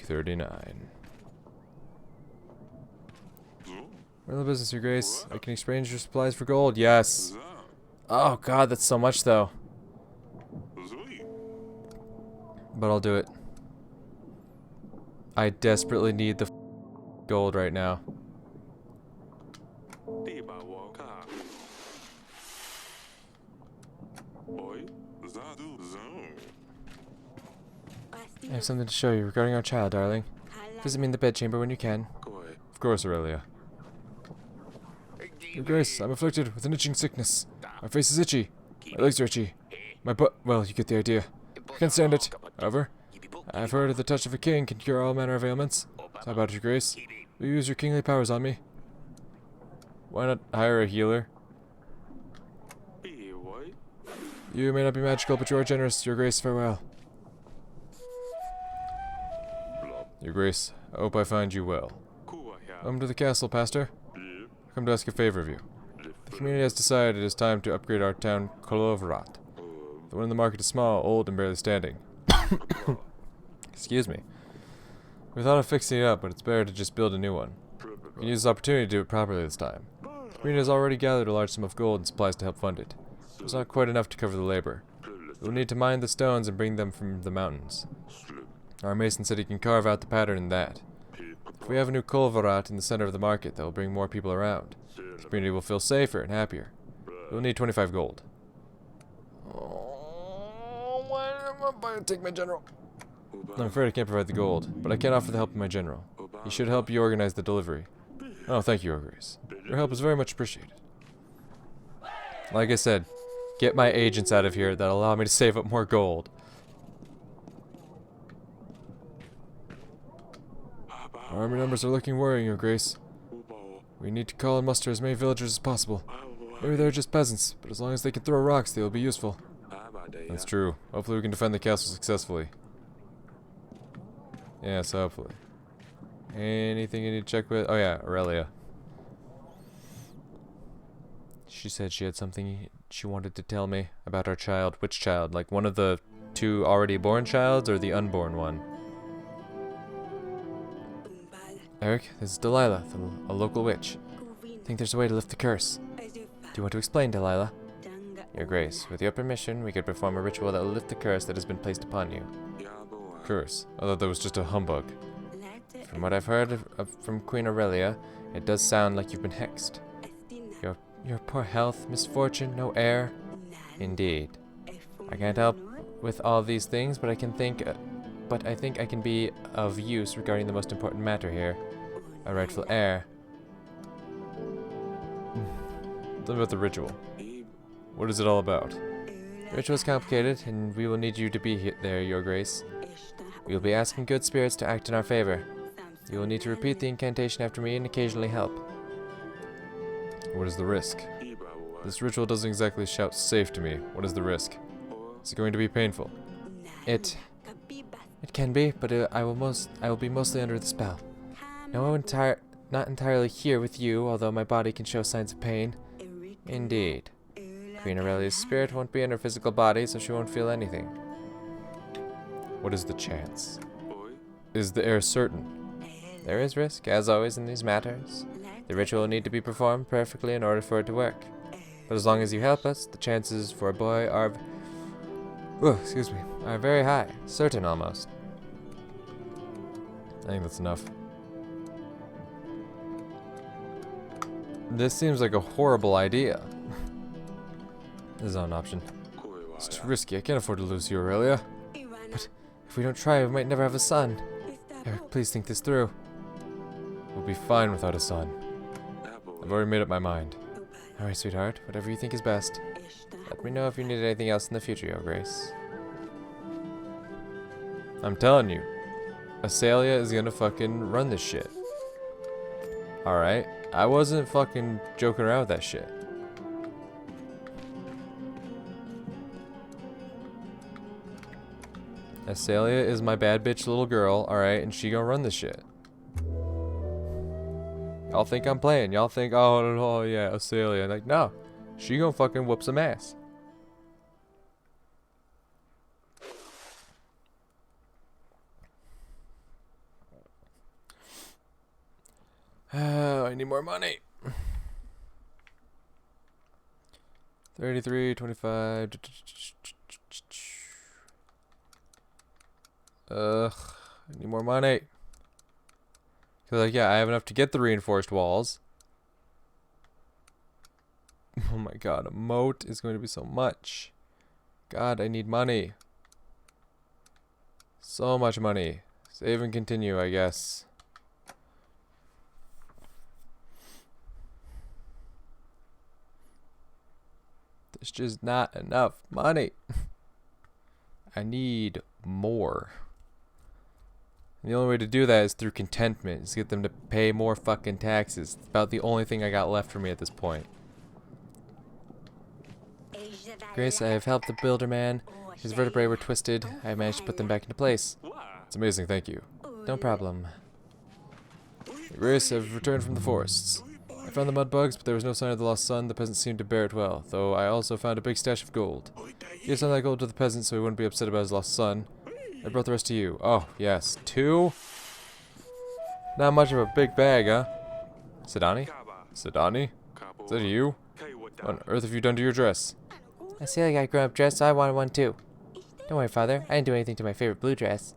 39. Run the business, Your Grace. I can exchange your supplies for gold. Yes. Oh god, that's so much though. But I'll do it. I desperately need the gold right now. I have something to show you regarding our child, darling. Visit me in the bedchamber when you can. Of course, Aurelia. Your Grace, I'm afflicted with an itching sickness. My face is itchy. My legs are itchy. My butt, well, you get the idea. I can't stand it. However, I've heard that the touch of a king can cure all manner of ailments. So how about it, Your Grace? Will you use your kingly powers on me? Why not hire a healer? You may not be magical, but you are generous. Your Grace, farewell. Your Grace, I hope I find you well. Welcome to the castle, Pastor. I come to ask a favor of you. The community has decided it is time to upgrade our town, Kolovrat. The one in the market is small, old, and barely standing. Excuse me. We thought of fixing it up, but it's better to just build a new one. We can use this opportunity to do it properly this time. The community has already gathered a large sum of gold and supplies to help fund it. It's not quite enough to cover the labor. We will need to mine the stones and bring them from the mountains. Our mason said he can carve out the pattern in that. If we have a new Kolvarat in the center of the market, that will bring more people around. The community will feel safer and happier. We will need 25 gold. Oh, why am I take my general? I'm afraid I can't provide the gold, but I can offer the help of my general. He should help you organize the delivery. Oh, thank you, Your Grace. Your help is very much appreciated. Like I said, get my agents out of here that allow me to save up more gold. Our army numbers are looking worrying, Your Grace. We need to call and muster as many villagers as possible. Maybe they're just peasants, but as long as they can throw rocks, they will be useful. That's true. Hopefully we can defend the castle successfully. Yes, hopefully. Anything you need to check with? Oh yeah, Aurelia. She said she had something she wanted to tell me about our child. Which child? Like one of the two already born childs or the unborn one? Eric, this is Delilah, a local witch. I think there's a way to lift the curse. Do you want to explain, Delilah? Your Grace, with your permission, we could perform a ritual that will lift the curse that has been placed upon you. Curse? I thought that was just a humbug. From what I've heard from Queen Aurelia, it does sound like you've been hexed. Your poor health, misfortune, no heir. Indeed. I can't help with all these things, but I think I can be of use regarding the most important matter here. A rightful heir. Tell me about the ritual. What is it all about? The ritual is complicated, and we will need you to be there, Your Grace. We will be asking good spirits to act in our favor. You will need to repeat the incantation after me and occasionally help. What is the risk? This ritual doesn't exactly shout safe to me. What is the risk? Is it going to be painful? It can be, but I will be mostly under the spell. Not entirely here with you, although my body can show signs of pain. Indeed. Queen Aurelia's spirit won't be in her physical body, so she won't feel anything. What is the chance? Is the heir certain? There is risk, as always in these matters. The ritual will need to be performed perfectly in order for it to work. But as long as you help us, the chances for a boy are very high. Certain, almost. I think that's enough. This seems like a horrible idea. This is not an option. It's too risky. I can't afford to lose you, Aurelia. But if we don't try, we might never have a son. Eric, please think this through. We'll be fine without a son. I've already made up my mind. Alright, sweetheart. Whatever you think is best. Let me know if you need anything else in the future, Your Grace. I'm telling you. Asalia is gonna fucking run this shit. Alright. I wasn't fucking joking around with that shit. Asalia is my bad bitch little girl, alright, and she gonna run this shit. Y'all think I'm playing. Y'all think, oh yeah, Asalia. Like, no. She gonna fucking whoop some ass. I need more money. 33, 25. Ugh, I need more money. Cause like, yeah, I have enough to get the reinforced walls. Oh my god, a moat is going to be so much. God, I need money. So much money. Save and continue, I guess. There's just not enough money. I need more. And the only way to do that is through contentment. Is get them to pay more fucking taxes. It's about the only thing I got left for me at this point. Grace, I have helped the builder man. His vertebrae were twisted. I managed to put them back into place. It's amazing, thank you. No problem. Grace, I've returned from the forests. I found the mud bugs, but there was no sign of the lost son. The peasants seemed to bear it well, though I also found a big stash of gold. Gave some of that gold to the peasant so he wouldn't be upset about his lost son. I brought the rest to you. Oh, yes. 2? Not much of a big bag, huh? Sidani? Sidani? Is that you? What on earth have you done to your dress? I see I got a grown-up dress, so I wanted one too. Don't worry, Father. I didn't do anything to my favorite blue dress.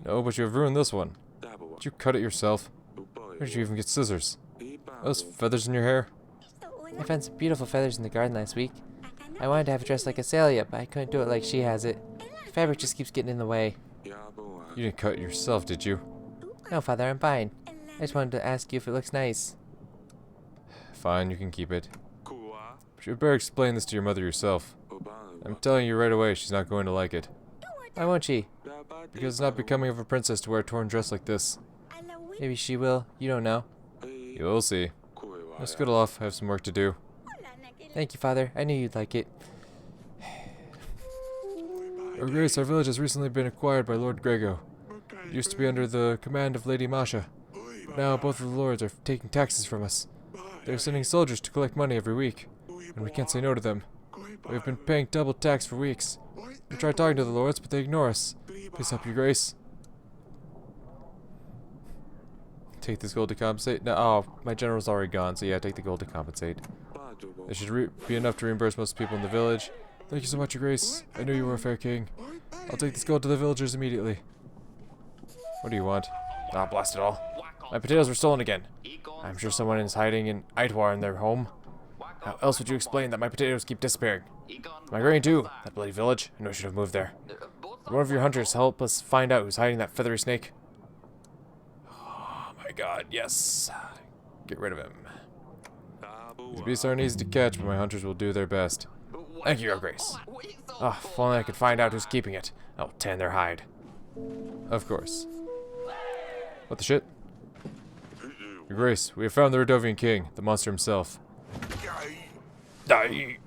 No, but you have ruined this one. Did you cut it yourself? Where did you even get scissors? Those feathers in your hair? I found some beautiful feathers in the garden last week. I wanted to have a dress like Azalea, but I couldn't do it like she has it. The fabric just keeps getting in the way. You didn't cut it yourself, did you? No, Father, I'm fine. I just wanted to ask you if it looks nice. Fine, you can keep it. But you better explain this to your mother yourself. I'm telling you right away, she's not going to like it. Why won't she? Because it's not becoming of a princess to wear a torn dress like this. Maybe she will. You don't know. You'll see. Now scuttle off, I have some work to do. Thank you, Father. I knew you'd like it. Your Grace, our village has recently been acquired by Lord Grego. It used to be under the command of Lady Masha. But now both of the lords are taking taxes from us. They're sending soldiers to collect money every week, and we can't say no to them. We've been paying double tax for weeks. We tried talking to the lords, but they ignore us. Please help, your Grace. Take this gold to compensate? No, oh, my general's already gone, so yeah, take the gold to compensate. It should be enough to reimburse most people in the village. Thank you so much, your Grace. I knew you were a fair king. I'll take this gold to the villagers immediately. What do you want? Ah, blast it all. My potatoes were stolen again. I'm sure someone is hiding in Eitwar in their home. How else would you explain that my potatoes keep disappearing? My grain too. That bloody village. I know I should have moved there. One of your hunters help us find out who's hiding that feathery snake. Oh my god, yes. Get rid of him. These beasts aren't easy to catch, but my hunters will do their best. Thank you, your Grace. Ah, if only I could find out who's keeping it. I'll tan their hide. Of course. What the shit? Your Grace, we have found the Radovian king, the monster himself. Die!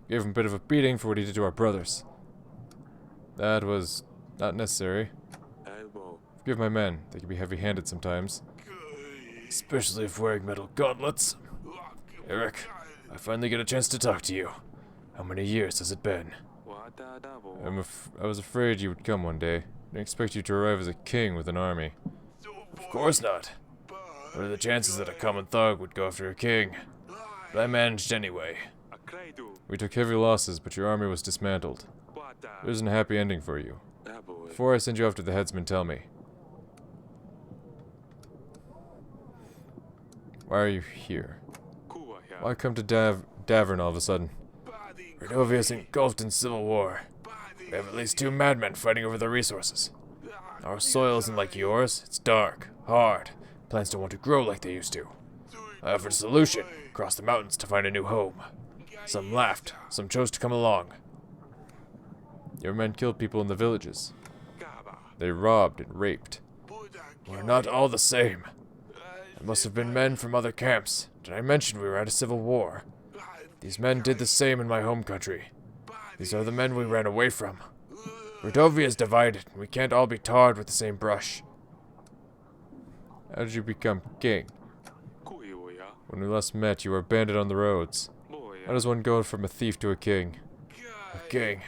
Gave him a bit of a beating for what he did to our brothers. That was not necessary. Forgive my men, they can be heavy-handed sometimes. Especially if wearing metal gauntlets. Eric, I finally get a chance to talk to you. How many years has it been? I was afraid you would come one day. I didn't expect you to arrive as a king with an army. Of course not. What are the chances that a common thug would go after a king? But I managed anyway. We took heavy losses, but your army was dismantled. There isn't a happy ending for you. Before I send you off to the headsman, tell me. Why are you here? Why come to Davern all of a sudden? Redovia is engulfed in civil war. We have at least 2 madmen fighting over the resources. Our soil isn't like yours. It's dark, hard. Plants don't want to grow like they used to. I offered a solution. Cross the mountains to find a new home. Some laughed. Some chose to come along. Your men killed people in the villages. They robbed and raped. We're not all the same. It must have been men from other camps. Did I mention we were at a civil war? These men did the same in my home country. These are the men we ran away from. Redovia is divided, and we can't all be tarred with the same brush. How did you become king? When we last met, you were banded on the roads. How does one go from a thief to a king? A king.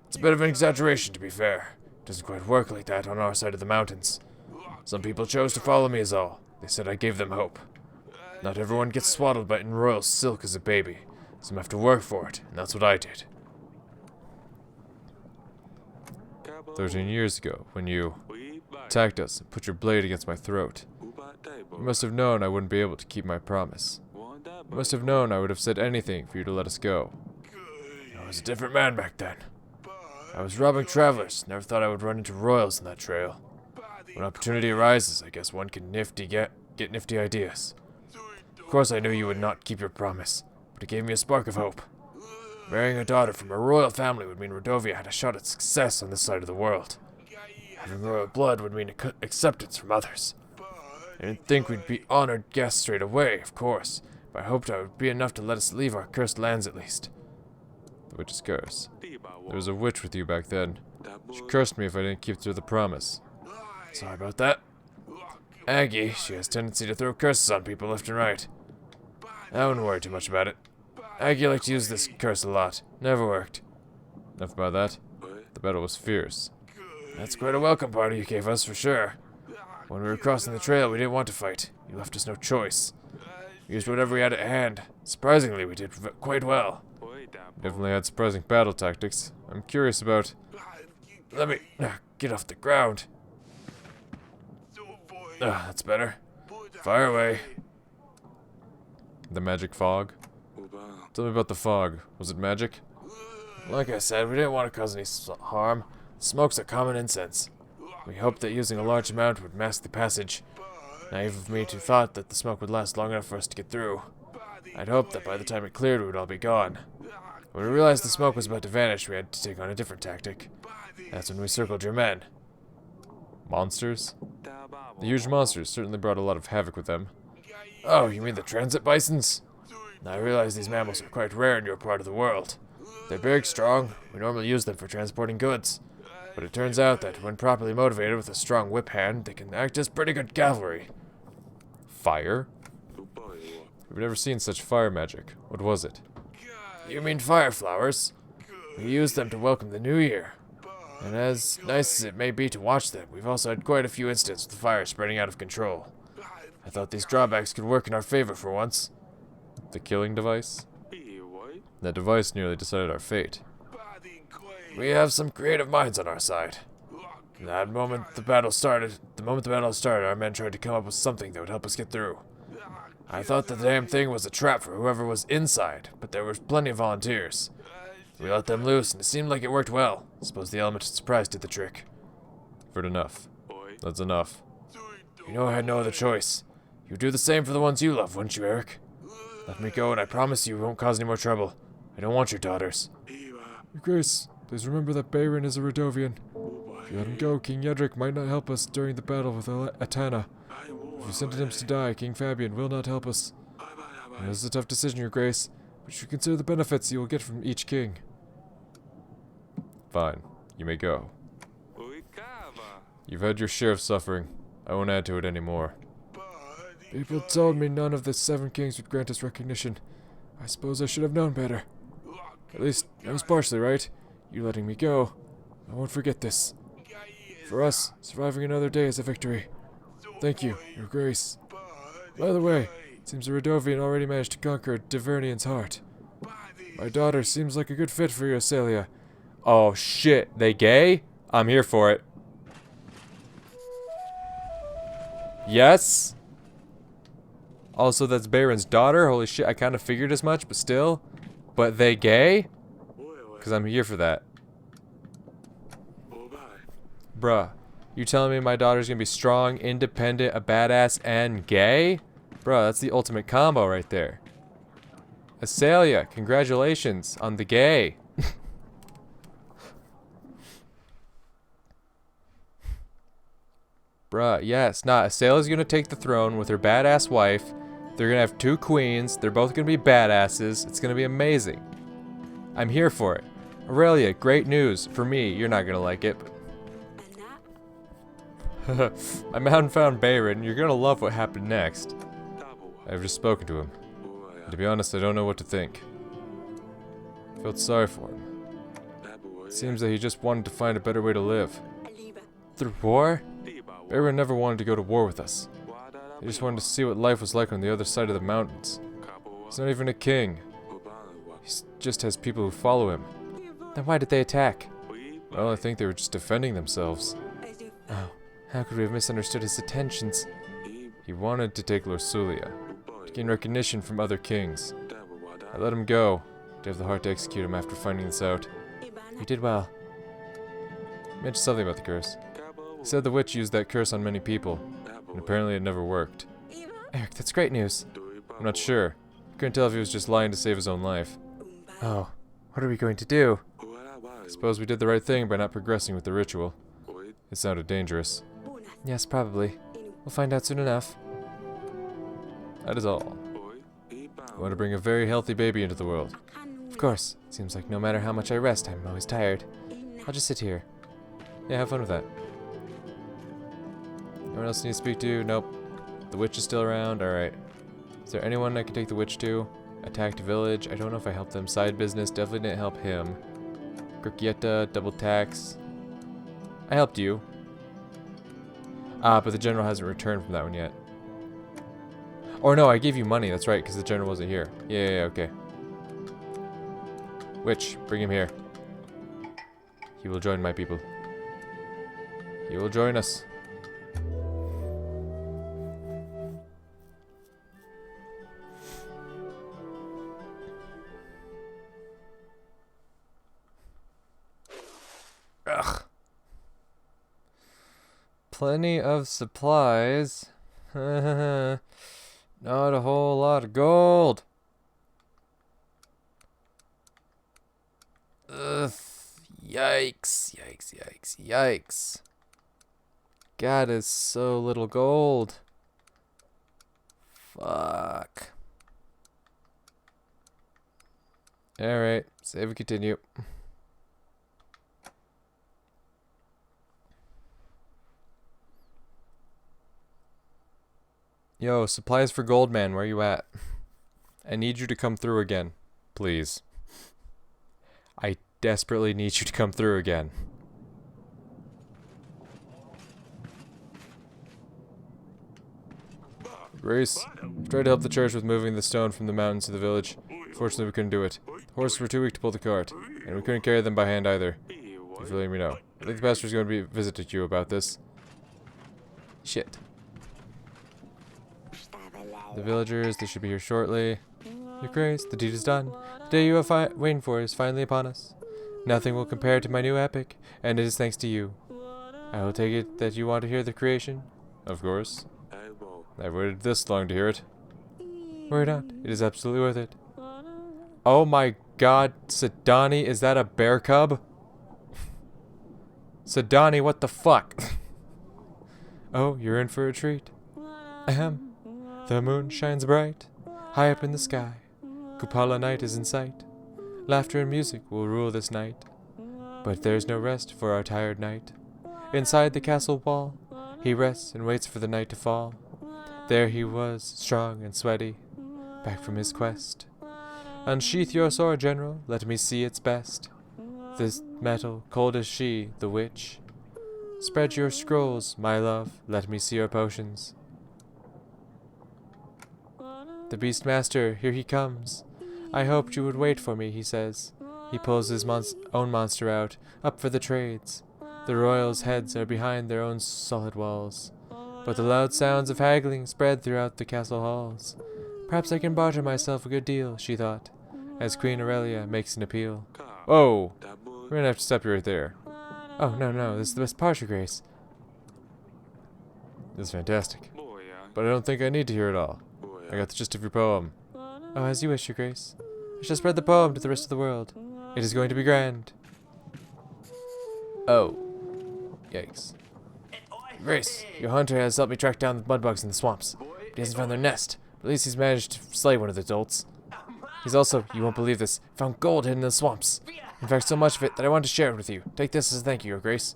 It's a bit of an exaggeration, to be fair. It doesn't quite work like that on our side of the mountains. Some people chose to follow me is all. They said I gave them hope. Not everyone gets swaddled by in royal silk as a baby. Some have to work for it, and that's what I did. 13 years ago, when you attacked us and put your blade against my throat. You must have known I wouldn't be able to keep my promise. You must have known I would have said anything for you to let us go. I was a different man back then. I was robbing travelers, never thought I would run into royals in that trail. When opportunity arises, I guess one can get nifty ideas. Of course I knew you would not keep your promise, but it gave me a spark of hope. Marrying a daughter from a royal family would mean Rodovia had a shot at success on this side of the world. Having royal blood would mean acceptance from others. I didn't think we'd be honored guests straight away, of course, but I hoped I would be enough to let us leave our cursed lands at least. The witch's curse. There was a witch with you back then. She cursed me if I didn't keep through the promise. Sorry about that. Aggie, she has a tendency to throw curses on people left and right. I wouldn't worry too much about it. Aggie liked to use this curse a lot. Never worked. Enough about that. The battle was fierce. That's quite a welcome party you gave us, for sure. When we were crossing the trail, we didn't want to fight. You left us no choice. We used whatever we had at hand. Surprisingly, we did quite well. Definitely had surprising battle tactics. I'm curious about... Let me get off the ground. That's better. Fire away. The magic fog? Tell me about the fog. Was it magic? Like I said, we didn't want to cause any harm. Smoke's a common incense. We hoped that using a large amount would mask the passage. Naive of me to thought that the smoke would last long enough for us to get through. I'd hoped that by the time it cleared we would all be gone. When we realized the smoke was about to vanish, we had to take on a different tactic. That's when we circled your men. Monsters? The huge monsters certainly brought a lot of havoc with them. Oh, you mean the transit bisons? Now I realize these mammals are quite rare in your part of the world. They're big, strong. We normally use them for transporting goods. But it turns out that when properly motivated with a strong whip hand, they can act as pretty good cavalry. Fire? We've never seen such fire magic. What was it? You mean fire flowers? We use them to welcome the new year. And as nice as it may be to watch them, we've also had quite a few incidents with the fire spreading out of control. I thought these drawbacks could work in our favor for once. The killing device? That device nearly decided our fate. We have some creative minds on our side. The moment the battle started, our men tried to come up with something that would help us get through. I thought the damn thing was a trap for whoever was inside, but there were plenty of volunteers. We let them loose, and it seemed like it worked well. Suppose the element of surprise did the trick. I've heard enough. That's enough. You know I had no other choice. You'd do the same for the ones you love, wouldn't you, Eric? Let me go, and I promise you won't cause any more trouble. I don't want your daughters. Your Grace, please remember that Bayron is a Rodovian. If you let him go, King Yedric might not help us during the battle with Atana. If you sentence him to die, King Fabian will not help us. It is a tough decision, Your Grace, but you should consider the benefits you will get from each king. Fine. You may go. You've had your share of suffering. I won't add to it anymore. People told me none of the 7 kings would grant us recognition. I suppose I should have known better. At least, I was partially right. You letting me go. I won't forget this. For us, surviving another day is a victory. Thank you, Your Grace. By the way, it seems a Rodovian already managed to conquer Divernian's heart. My daughter seems like a good fit for you, Acelia. Oh shit, they gay? I'm here for it. Yes? Also, that's Baron's daughter? Holy shit, I kind of figured as much, but still. But they gay? Because I'm here for that. Bruh, you telling me my daughter's gonna be strong, independent, a badass, and gay? Bruh, that's the ultimate combo right there. Acelia, congratulations on the gay. Bruh, yes. Nah, Acelia's gonna take the throne with her badass wife. They're gonna have 2 queens. They're both gonna be badasses. It's gonna be amazing. I'm here for it. Aurelia, great news. For me, you're not gonna like it. I haven't found Bayron. You're gonna love what happened next. I've just spoken to him. And to be honest, I don't know what to think. I felt sorry for him. It seems that he just wanted to find a better way to live. Through war? Bayron never wanted to go to war with us. He just wanted to see what life was like on the other side of the mountains. He's not even a king. He just has people who follow him. Then why did they attack? Well, I think they were just defending themselves. Oh, how could we have misunderstood his intentions? He wanted to take Lorsulia, to gain recognition from other kings. I let him go, to have the heart to execute him after finding this out. You did well. He mentioned something about the curse. He said the witch used that curse on many people, and apparently it never worked. Eric, that's great news. I'm not sure. Couldn't tell if he was just lying to save his own life. Oh, what are we going to do? I suppose we did the right thing by not progressing with the ritual. It sounded dangerous. Yes, probably. We'll find out soon enough. That is all. I want to bring a very healthy baby into the world. Of course. Seems like no matter how much I rest, I'm always tired. I'll just sit here. Yeah, have fun with that. Anyone else need to speak to? Nope. The witch is still around? Alright. Is there anyone I can take the witch to? Attacked village. I don't know if I helped them. Side business. Definitely didn't help him. Croquieta. Double tax. I helped you. Ah, but the general hasn't returned from that one yet. Or no, I gave you money. That's right, because the general wasn't here. Yeah, okay. Witch, bring him here. He will join my people. He will join us. Ugh. Plenty of supplies. Not a whole lot of gold. Ugh. Yikes. Yikes, yikes, yikes. God, is so little gold. Fuck. Alright, save and continue. Yo, supplies for Goldman, where you at? I need you to come through again. Please. I desperately need you to come through again. Grace, tried to help the church with moving the stone from the mountains to the village. Fortunately, we couldn't do it. The horses were too weak to pull the cart, and we couldn't carry them by hand either. Thank you for letting me know. I think the pastor's going to visit you about this. Shit. The villagers, they should be here shortly. Your Grace, the deed is done. The day you have waited for is finally upon us. Nothing will compare to my new epic, and it is thanks to you. I will take it that you want to hear the creation. Of course. I've waited this long to hear it. Worry not, it is absolutely worth it. Oh my god, Sidani, is that a bear cub? Sidani, what the fuck? Oh, you're in for a treat. Ahem. The moon shines bright, high up in the sky. Kupala night is in sight. Laughter and music will rule this night. But there's no rest for our tired knight. Inside the castle wall, he rests and waits for the night to fall. There he was, strong and sweaty, back from his quest. Unsheath your sword, general, let me see its best. This metal, cold as she, the witch. Spread your scrolls, my love, let me see your potions. The Beastmaster, here he comes. I hoped you would wait for me, he says. He pulls his own monster out, up for the trades. The royals' heads are behind their own solid walls. But the loud sounds of haggling spread throughout the castle halls. Perhaps I can barter myself a good deal, she thought, as Queen Aurelia makes an appeal. Whoa! We're gonna have to stop you right there. Oh, no, this is the best part, Your Grace. This is fantastic. But I don't think I need to hear it all. I got the gist of your poem. Oh, as you wish, Your Grace. I shall spread the poem to the rest of the world. It is going to be grand. Oh. Yikes. Grace, your hunter has helped me track down the mudbugs in the swamps. But he hasn't found their nest. But at least he's managed to slay one of the adults. He's also, you won't believe this, found gold hidden in the swamps. In fact, so much of it that I wanted to share it with you. Take this as a thank you, Your Grace.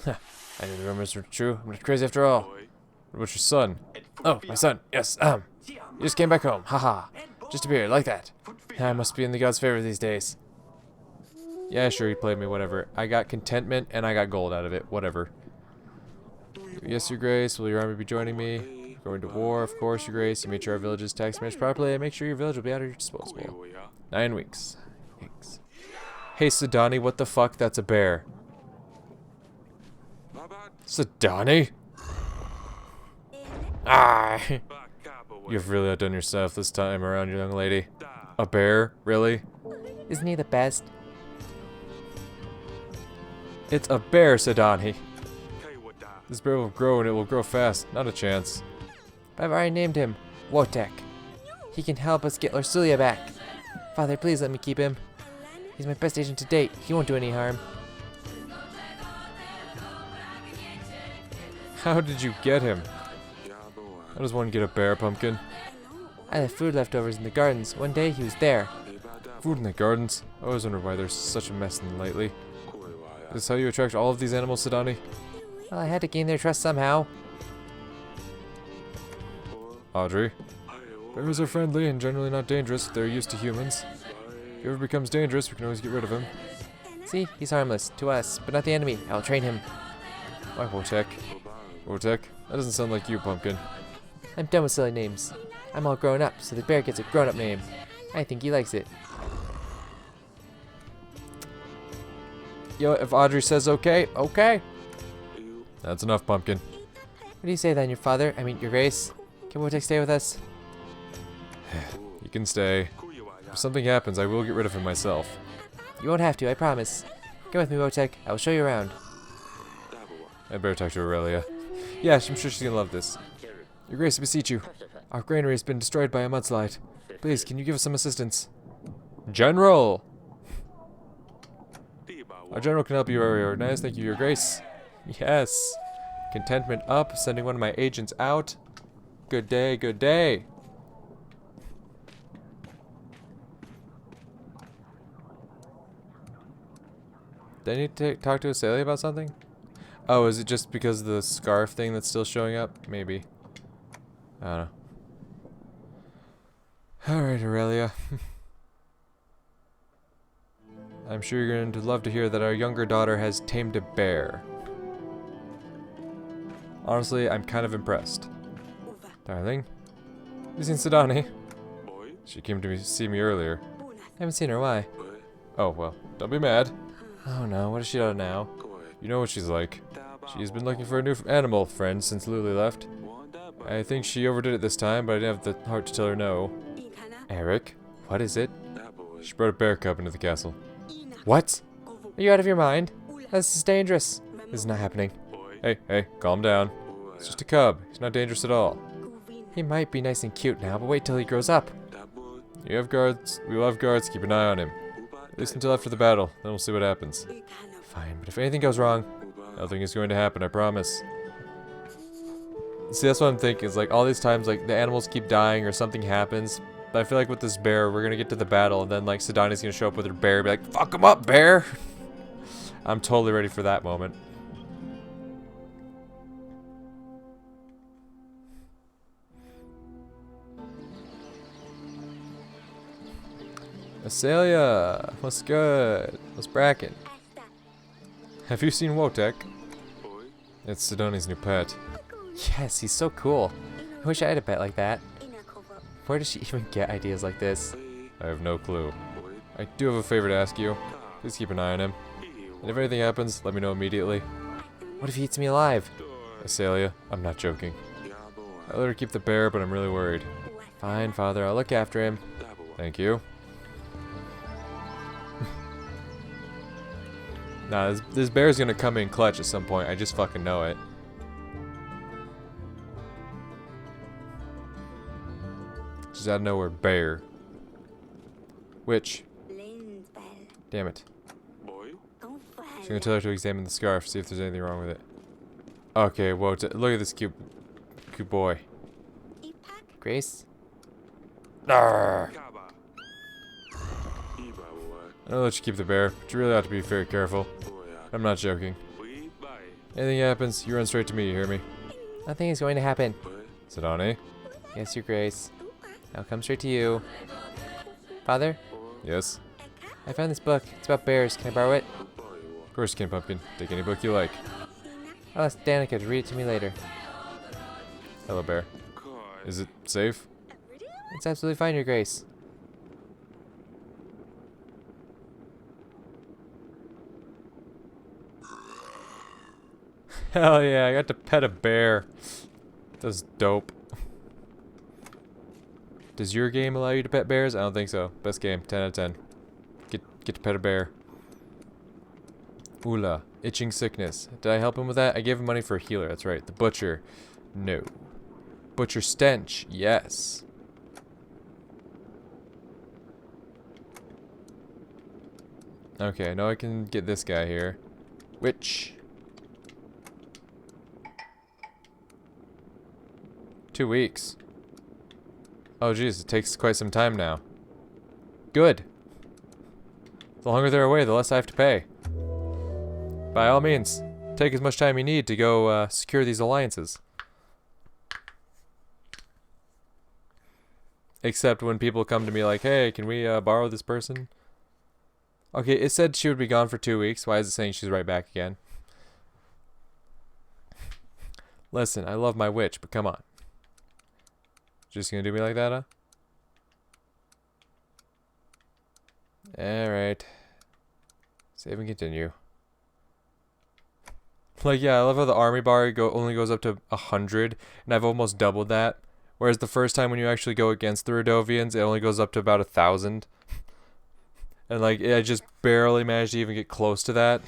I knew the rumors were true. I'm not crazy after all. What about your son? Oh, my son. Yes, he just came back home. Haha. Just appeared, like that. I must be in the god's favor these days. Yeah, sure, he played me, whatever. I got contentment, and I got gold out of it. Whatever. Yes, Your Grace. Will your army be joining me? Going to war, of course, Your Grace. You made sure our village is tax managed properly, and make sure your village will be at your disposal. 9 weeks. Thanks. Hey, Sidani, what the fuck? That's a bear. Sidani? Ah! You've really outdone yourself this time around, young lady. A bear? Really? Isn't he the best? It's a bear, Sidani. This bear will grow, and it will grow fast. Not a chance. But I've already named him Wojtek. He can help us get Lorsulia back. Father, please let me keep him. He's my best agent to date. He won't do any harm. How did you get him? How does one get a bear, Pumpkin? I left food leftovers in the gardens. One day he was there. Food in the gardens? I always wonder why there's such a mess in them lately. Is this how you attract all of these animals, Sidani? Well, I had to gain their trust somehow. Audrey? Bears are friendly and generally not dangerous if they're used to humans. If he ever becomes dangerous, we can always get rid of him. See, he's harmless to us, but not the enemy. I'll train him. Why Wojtek? Wojtek? That doesn't sound like you, Pumpkin. I'm done with silly names. I'm all grown up, so the bear gets a grown-up name. I think he likes it. Yo, if Audrey says okay, okay. That's enough, Pumpkin. What do you say then, your father? I mean, your grace? Can Wojtek stay with us? You can stay. If something happens, I will get rid of him myself. You won't have to, I promise. Come with me, Wojtek. I will show you around. I better talk to Aurelia. Yeah, I'm sure she's gonna love this. Your Grace, I beseech you. Our granary has been destroyed by a mudslide. Please, can you give us some assistance? General! Our general can help you very organized. Thank you, Your Grace. Yes. Contentment up. Sending one of my agents out. Good day, good day. Did I need to talk to Asalia about something? Oh, is it just because of the scarf thing that's still showing up? Maybe. I don't know. Alright, Aurelia. I'm sure you're going to love to hear that our younger daughter has tamed a bear. Honestly, I'm kind of impressed. Darling, you seen Sidani? She came to see me earlier. I haven't seen her, why? Oh, well, don't be mad. Oh no, what does she do now? You know what she's like. She's been looking for a new animal friend since Luli left. I think she overdid it this time, but I didn't have the heart to tell her no. Eric, what is it? She brought a bear cub into the castle. What? Are you out of your mind? This is dangerous. This is not happening. Hey, calm down. It's just a cub. He's not dangerous at all. He might be nice and cute now, but wait till he grows up. You have guards. We will have guards. Keep an eye on him. At least until after the battle. Then we'll see what happens. Fine, but if anything goes wrong, nothing is going to happen, I promise. See, that's what I'm thinking. Is like all these times, like the animals keep dying or something happens. But I feel like with this bear, we're gonna get to the battle, and then like Sidani's gonna show up with her bear, and be like, "Fuck him up, bear!" I'm totally ready for that moment. Asalia, what's good? What's brackin'? Have you seen Wojtek? It's Sidoni's new pet. Yes, he's so cool. I wish I had a pet like that. Where does she even get ideas like this? I have no clue. I do have a favor to ask you. Please keep an eye on him. And if anything happens, let me know immediately. What if he eats me alive? Asalia, I'm not joking. I let her keep the bear, but I'm really worried. Fine, father, I'll look after him. Thank you. Nah, this bear's gonna come in clutch at some point. I just fucking know it. Just out of nowhere, bear. Which? Damn it. She's gonna tell her to examine the scarf, see if there's anything wrong with it. Okay, whoa, look at this cute boy. Grace? Arrgh. I'll let you keep the bear, but you really ought to be very careful. I'm not joking. Anything happens, you run straight to me, you hear me? Nothing is going to happen. Sidani? Yes, your grace. I'll come straight to you. Father? Yes? I found this book. It's about bears. Can I borrow it? Of course you can, Pumpkin. Take any book you like. I'll ask Danica to read it to me later. Hello, bear. Is it safe? It's absolutely fine, Your Grace. Hell yeah, I got to pet a bear. That's dope. Does your game allow you to pet bears? I don't think so. Best game, 10 out of 10. Get to pet a bear. Oola, itching sickness. Did I help him with that? I gave him money for a healer, that's right. The butcher, no. Butcher stench, yes. Okay, I know I can get this guy here. Witch. 2 weeks. Oh jeez, it takes quite some time now. Good. The longer they're away, the less I have to pay. By all means, take as much time you need to go secure these alliances. Except when people come to me like, hey, can we borrow this person? Okay, it said she would be gone for 2 weeks. Why is it saying she's right back again? Listen, I love my witch, but come on. Just gonna do me like that, huh? Alright. Save and continue. Like, yeah, I love how the army bar only goes up to 100, and I've almost doubled that. Whereas the first time when you actually go against the Rodovians, it only goes up to about 1,000. And like, I just barely managed to even get close to that.